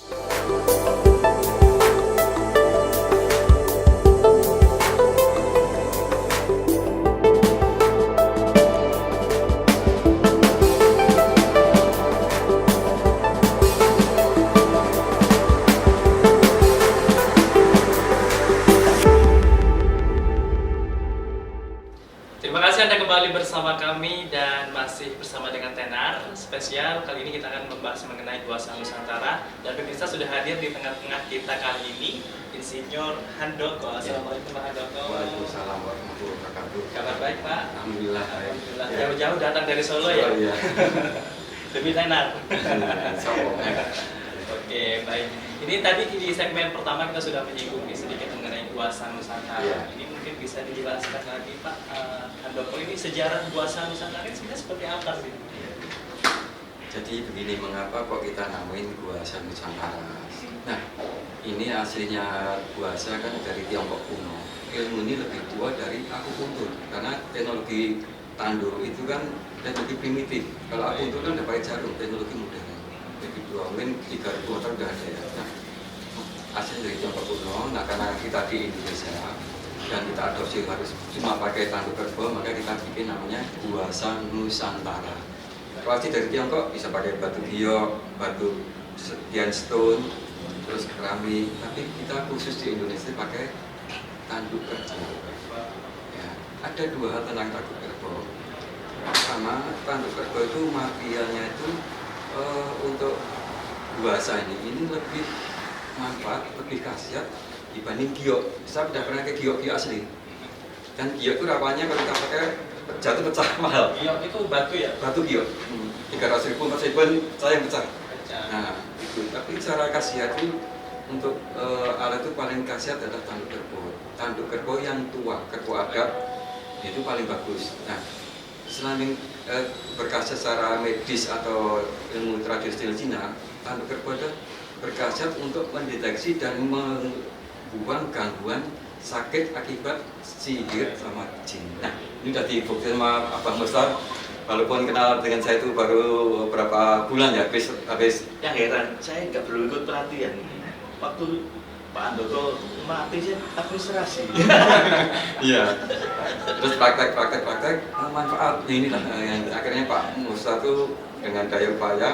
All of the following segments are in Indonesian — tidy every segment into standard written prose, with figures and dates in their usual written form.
Terima kasih Anda kembali bersama kami dan masih bersama dengan Tenar spesial. Kali ini kita akan membahas mengenai Guasa Nusantara dan pemirsa sudah hadir di tengah-tengah kita kali ini Insinyur Handoko. Assalamualaikum Pak Handoko. Waalaikumsalam warahmatullahi wabarakatuh. Kabar baik Pak? Alhamdulillah. Alhamdulillah. Jauh-jauh datang dari Solo ya? Iya. Demi Tenar. Sombong ya. Oke, baik. Ini tadi di segmen pertama kita sudah menyinggung sedikit mengenai Guasa Nusantara. Iya. Ini mungkin bisa dijelaskan lagi Pak Handoko, ini sejarah Guasa Nusantara ini sebenarnya seperti apa sih? Jadi begini, mengapa kok kita namain Guasa Nusantara? Nah, ini aslinya Guasa kan dari Tiongkok kuno. Ilmu ini lebih tua dari akupuntur karena teknologi tandur itu kan teknologi primitif. Kalau akupuntur kan udah pakai jarum, teknologi modern. Lebih tua, mungkin 3000 tahun udah ada ya. Nah, aslinya dari Tiongkok kuno. Nah, karena kita di Indonesia dan kita adopsi harus cuma pakai tanduk kerbau, maka kita bikin namanya Guasa Nusantara. Kalau asli dari Tiongkok bisa pakai batu giok, batu stone, terus keramik, tapi kita khusus di Indonesia pakai tanduk kerbau. Ya, ada dua hal tentang tanduk kerbau. Pertama, tanduk kerbau itu materialnya itu untuk guasa ini lebih manfaat, lebih khasiat dibanding giok. Saya sudah pernah ke giok asli. Dan giok itu rapanya kalau kita pakai jatuh pecah mahal. Giok itu batu ya? Batu giok. 300.000, 4.000 saya yang pecah. Nah, itu. Tapi secara khasiat itu untuk alat itu paling khasiat adalah tanduk kerbau. Tanduk kerbau yang tua, kerbau adat itu paling bagus. Nah, selain berkhasiat secara medis atau ilmu tradisional Cina, tanduk kerbau itu berkhasiat untuk mendeteksi dan membuang gangguan sakit akibat sihir sama jin. Nah, ini sudah dibuktikan sama Abang Mustar, walaupun kenal dengan saya itu baru beberapa bulan ya, habis. Yang heran, saya nggak perlu ikut pelatihan. Waktu Pak Handoko mati saya administrasi. Iya. Terus praktek, manfaat. Inilah yang akhirnya Pak Mustar itu dengan daya upaya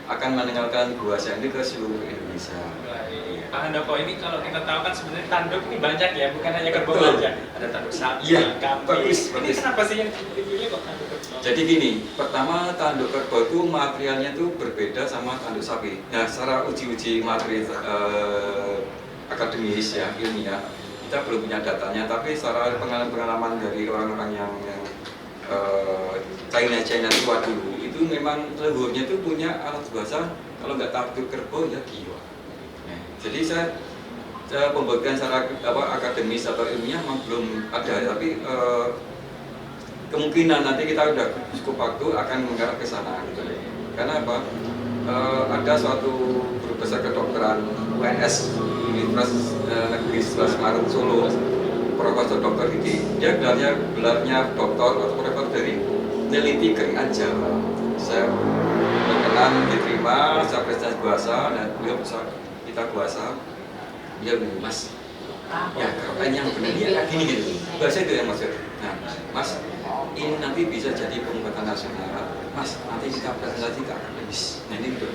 akan meninggalkan Guasa ini ke seluruh Indonesia. Pak Handoko, ini kalau kita tahu kan sebenarnya tanduk ini banyak ya, bukan hanya kerbau Betul. saja. Ada tanduk sapi, Iya, kambing. bagus. Ini kenapa sih yang dipilih kok tanduk kerbau? Jadi gini, pertama tanduk kerbau itu materialnya itu berbeda sama tanduk sapi. Nah, secara uji materi akademis ya, ilmiah, kita belum punya datanya, tapi secara pengalaman dari orang-orang yang China tua dulu, itu memang leluhurnya itu punya alat guasa, kalau nggak tanduk kerbau ya giok. Nah, jadi saya pembuktian secara akademis atau ilmiah memang belum ada, tapi kemungkinan nanti kita udah cukup waktu akan mengarah ke sana gitu. Karena apa? Ada suatu guru besar kedokteran UNS Universitas Negeri 11 Maret Solo, Profesor Dr. Didi. Dia gelarnya doktor atau profesor dari peneliti keringan Jawa. Saya berkenan diterima, saya presentasi Guasa dan beliau bisa kita Guasa. Dia bilang, Mas, ya kalau yang benar ya kayak gini gitu. Bahasa itu yang maksud. Nah, Mas, ini nanti bisa jadi pengobatan nasional. Mas, nanti kita presentasi ke akademis. Nah, ini betul.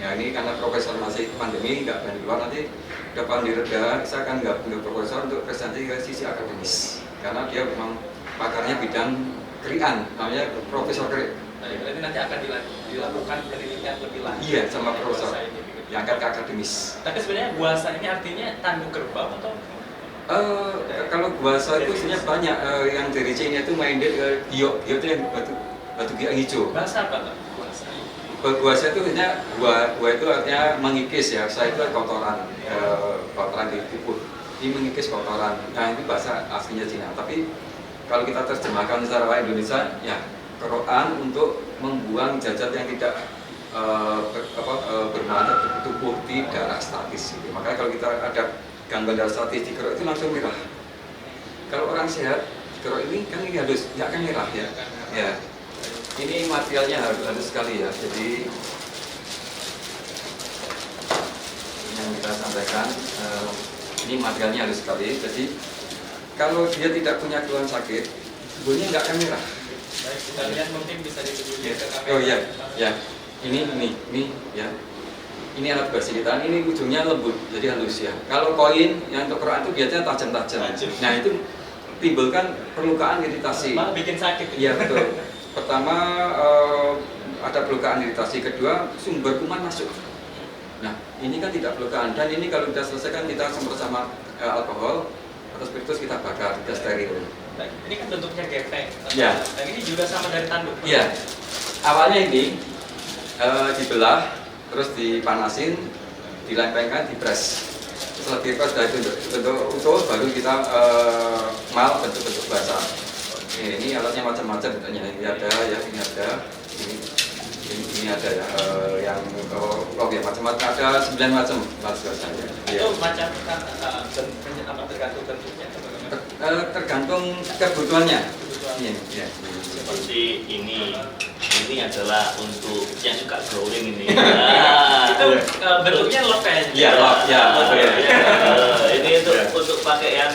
Ya, ini karena profesor masih pandemi, nggak berani keluar, nanti depan direda, saya akan nggak punya profesor untuk presentasi ke sisi akademis. Karena dia memang pakarnya bidang kerian, namanya Profesor Keri. Berarti nanti akan dilakukan penelitian lebih lanjut. Iya, sama profesor. Diangkat ke akademis. Tapi sebenarnya guasa ini artinya tanduk kerbau atau? Kalau guasa itu sebenarnya banyak yang dari China itu main giok. Giok itu yang batu giok hijau. Bahasa apa tuh? Guasa. Guasa itu sebenarnya gua itu artinya mengikis ya. Saya itu kotoran, kotoran di tubuh. Ini mengikis kotoran. Nah, itu bahasa aslinya Cina. Tapi kalau kita terjemahkan secara Indonesia, ya keroan untuk membuang zat-zat yang tidak bermanfaat tubuh di darah statis. Gitu. Makanya kalau kita ada gangguan darah statis di kerok itu langsung merah. Kalau orang sehat, kerok ini kan ini halus, nggak akan merah ya. Ya. Ini materialnya halus sekali ya. Jadi kita sampaikan, ini materialnya halus sekali. Jadi kalau dia tidak punya keluhan sakit, bunyinya nggak akan merah. Baik, kita lihat mungkin bisa ditunjukkan ke kamera. Oh iya, ya. Ini ya. Ini alat basi kita, ini ujungnya lembut, jadi halus ya. Kalau koin yang untuk kerokan itu biasanya tajam-tajam. Nah itu timbulkan perlukaan iritasi. Malah bikin sakit. Iya betul. Pertama ada perlukaan iritasi, kedua sumber kuman masuk. Nah ini kan tidak perlukaan, dan ini kalau kita selesaikan kita semprot sama alkohol atau spiritus, kita bakar, kita steril. Nah, ini kan bentuknya gepeng. Iya. Dan ini juga sama dari tanduk. Iya. Awalnya ini dibelah, terus dipanasin, dilempengkan, dipres. Setelah dipres dari bentuk utuh, baru kita mal bentuk-bentuk basah. Ini alatnya macam-macam bentuknya. Ini ada ya, ini ada, ini ada ya, yang ya macam-macam, ada 9 macam alat basahnya. Itu macam apa tergantung bentuknya atau bagaimana? Tergantung kebutuhannya. Kebutuhannya. Iya. Seperti ini adalah untuk yang suka glowing ini. Itu bentuknya lopen. Iya, ya. Ini untuk pakai yang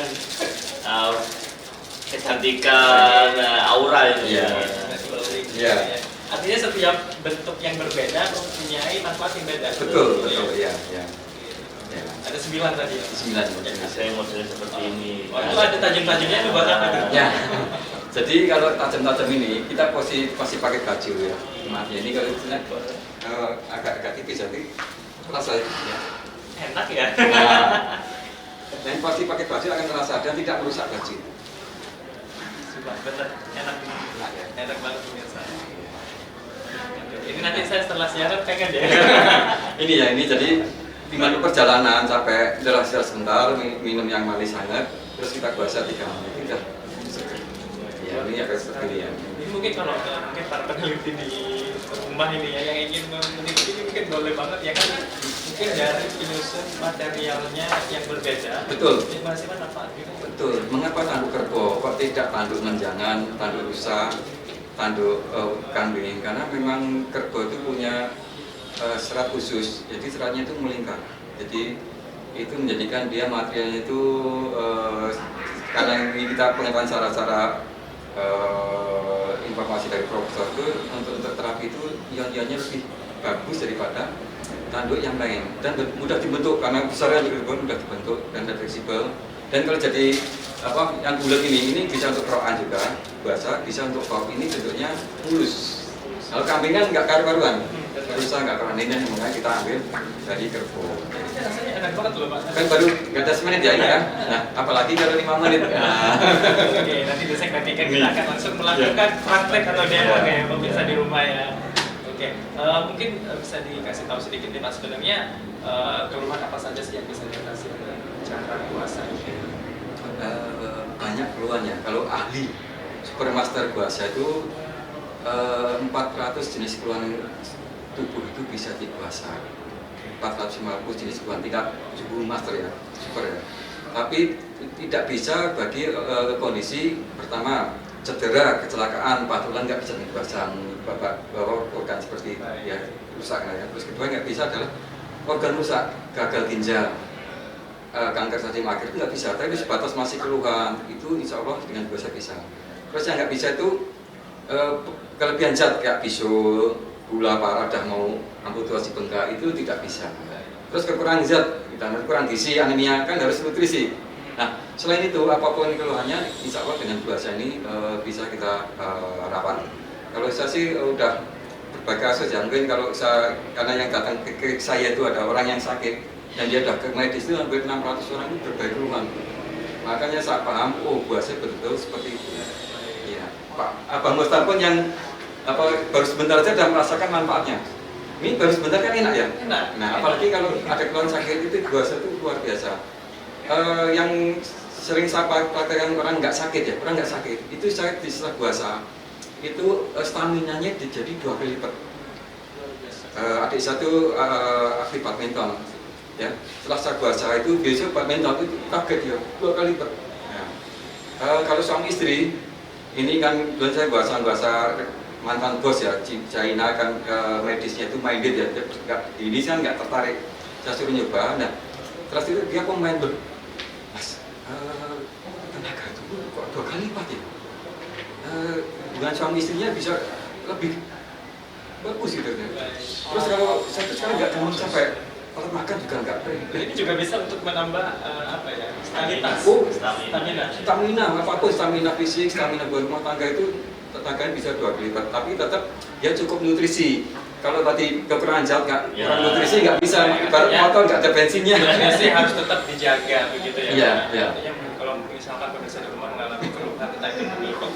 kecantikan aura itu. Iya. Iya. Artinya setiap bentuk yang berbeda mempunyai manfaat yang beda. Betul, iya. Ada 9 tadi ya. 9. Saya modelnya seperti ini. Oh, itu ada tajam-tajamnya itu buat apa itu? Ya. Jadi kalau tajam-tajam ini kita pasti pakai baju ya. Maaf ya, ini kalau agak tipis jadi terasa ya. Enak ya. Nah, dan pasti pakai baju akan terasa dan tidak merusak baju. Bener, enak. Enak ya. Enak banget pemirsa. Ini nanti saya setelah siaran pengen deh. Ini jadi di mana perjalanan sampai istirahat sebentar, minum yang manis hangat, terus kita puasa 3 menit. Ya, ini agak seperti ini ya. Ini mungkin kalau mungkin para peneliti di rumah ini ya yang ingin meneliti ini mungkin boleh banget ya kan mungkin dari penyusun materialnya yang berbeda. Betul. Ini masih manfaatnya. Betul. Mengapa tanduk kerbau kok tidak tanduk menjangan, tanduk rusa, tanduk kambing? Karena memang kerbau itu punya serat khusus, jadi seratnya itu melingkar. Jadi itu menjadikan dia materialnya itu karena ini kita pengetahuan cara-cara informasi dari profesor itu untuk terapi itu ion-ionnya lebih bagus daripada tanduk yang lain dan mudah dibentuk karena besarnya kerbau mudah dibentuk dan fleksibel. Dan kalau jadi yang bulat ini bisa untuk kerokan juga basah, bisa untuk kok ini bentuknya mulus. Kalau kambing kan nggak karu-karuan, rusa nggak karuan, ini makanya kita ambil dari kerbau. Rasanya enak banget loh Pak. Kan baru nggak ada semenit ya ini kan. Nah apalagi kalau 5 menit. Nah. Oke, nanti di segmen 3 kita akan langsung melakukan praktek atau demo ya pemirsa di rumah ya. Oke, mungkin bisa dikasih tahu sedikit nih Pak sebenarnya keluhan apa saja sih yang bisa diatasi dengan cara puasa ini? Banyak keluhannya. Kalau ahli supermaster puasa itu 400 jenis keluhan tubuh itu bisa dipuasa. 450 jenis keluhan, tidak super master ya, super ya. Tapi tidak bisa bagi kondisi pertama cedera, kecelakaan, patulan nggak bisa dipasang bawa organ seperti ya rusak ya. Terus kedua nggak bisa adalah organ rusak, gagal ginjal, kanker stadium akhir itu nggak bisa. Tapi sebatas masih keluhan itu insya Allah dengan puasa bisa. Terus yang nggak bisa itu kelebihan zat kayak bisul, gula parah, dah mau amputasi bengkak itu tidak bisa. Terus kekurangan zat, kita kurang gizi, anemia kan harus nutrisi. Nah selain itu apapun keluhannya, insya Allah dengan puasa ini bisa kita rawat. Kalau saya sih udah berbagai kasus ya, mungkin kalau saya, karena yang datang ke saya itu ada orang yang sakit dan dia udah ke medis itu hampir 600 orang itu berbagai keluhan. Makanya saya paham, oh puasa betul-betul seperti itu. Ya, Pak Abang Mustar pun yang baru sebentar saja sudah merasakan manfaatnya. Ini baru sebentar kan enak ya? Enak. Nah, apalagi kalau ada keluhan sakit itu puasa itu luar biasa. Yang sering saya praktekkan orang nggak sakit ya, orang nggak sakit. Itu saya di setelah puasa itu staminanya jadi 2 kali lipat. Adik satu aktif badminton, ya. Setelah saya puasa itu besok badminton itu kaget ya, 2 kali lipat. Ya. Kalau suami istri ini kan belum saya bahasa mantan bos ya, China kan medisnya itu minded ya, ini saya nggak tertarik, saya suruh nyoba. Nah Terus itu dia komen tuh, Mas, tenaga itu kok 2 kali lipat ya? Hubungan suami istrinya bisa lebih bagus gitu kan. Terus kalau saya tuh sekarang nggak cuma sampai kalau makan juga nggak Ini juga bisa untuk menambah apa ya, stabilitas, Oh, stamina. apapun stamina fisik, stamina buat rumah tangga itu tetangga bisa 2 kali lipat. Tapi tetap dia cukup nutrisi. Kalau tadi kekurangan zat nggak, kurang nutrisi nggak bisa. Ibarat motor nggak ada bensinnya. Nutrisi harus tetap dijaga begitu ya. Iya, iya. Artinya kalau misalkan pemirsa di rumah mengalami keluhan tentang pegel,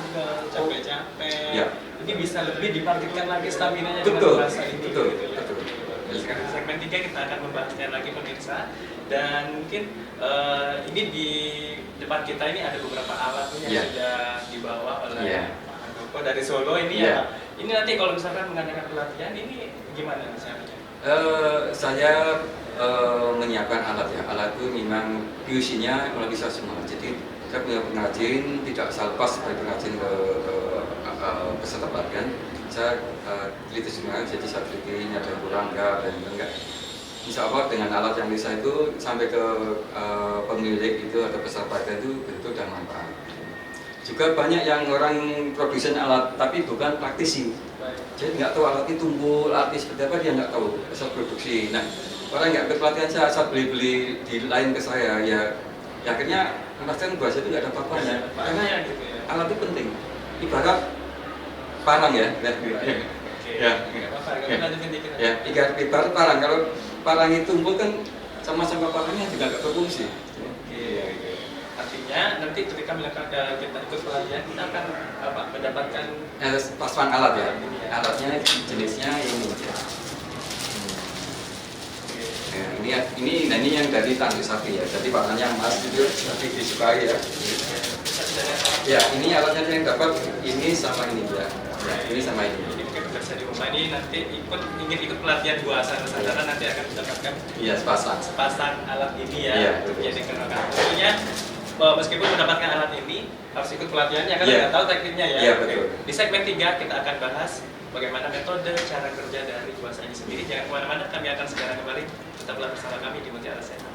capek-capek, Iya. ini bisa lebih dibangkitkan lagi stamina-nya Betul, dengan bahasa ini. betul, gitu ya. betul. Sekarang di segmen 3 kita akan membahasnya lagi pemirsa, dan mungkin ini di depan kita ini ada beberapa alat yang Iya. sudah dibawa oleh Iya. Pak Handoko dari Solo ini Iya. ya. Ini nanti kalau misalkan mengadakan pelatihan ini gimana misalnya? Saya menyiapkan alat ya. Alat itu memang PUC-nya kalau bisa semua. Jadi saya punya pengrajin, tidak asal pas sebagai pengrajin ke peserta pelatihan. Saya teliti semua, jadi saya teliti ini ada yang kurang enggak. Insya Allah dengan alat yang bisa itu sampai ke pemilik itu atau peserta pelatihan itu betul dan manfaat. Juga banyak yang orang produsen alat tapi bukan praktisi. Jadi nggak tahu alat itu tumpul, alat seperti apa dia nggak tahu asal produksi. Nah, orang nggak berpelatihan saya beli di lain ke saya ya akhirnya merasakan bahasa itu nggak ada apa-apanya. Karena gitu ya. alat itu penting. Ibarat parang ya. Ya. Ya, ibarat parang. Kalau parang itu tumpul kan sama-sama parangnya juga nggak berfungsi. Artinya nanti ketika kita ikut pelatihan kita akan mendapatkan Pasuan alat ya. Alatnya jenisnya ini. Ini yang dari tanduk sapi ya. Jadi warnanya emas itu lebih disukai ya. Ya, ini alatnya yang dapat ini sama ini ya. Ya, ini sama ini. Jadi mungkin pemirsa di rumah ini nanti ingin ikut pelatihan Buasa Nusantara nanti akan mendapatkan Iya, sepasang alat ini ya. Iya, Untuk betul. jadi kenalkan. Tentunya meskipun mendapatkan alat ini harus ikut pelatihannya karena Iya. nggak tahu tekniknya ya. Iya, Oke. betul. Di segmen 3 kita akan bahas bagaimana metode cara kerja dari Buasa ini sendiri. Jangan kemana-mana, kami akan segera kembali. Tetaplah bersama kami di Mutiara Sehat.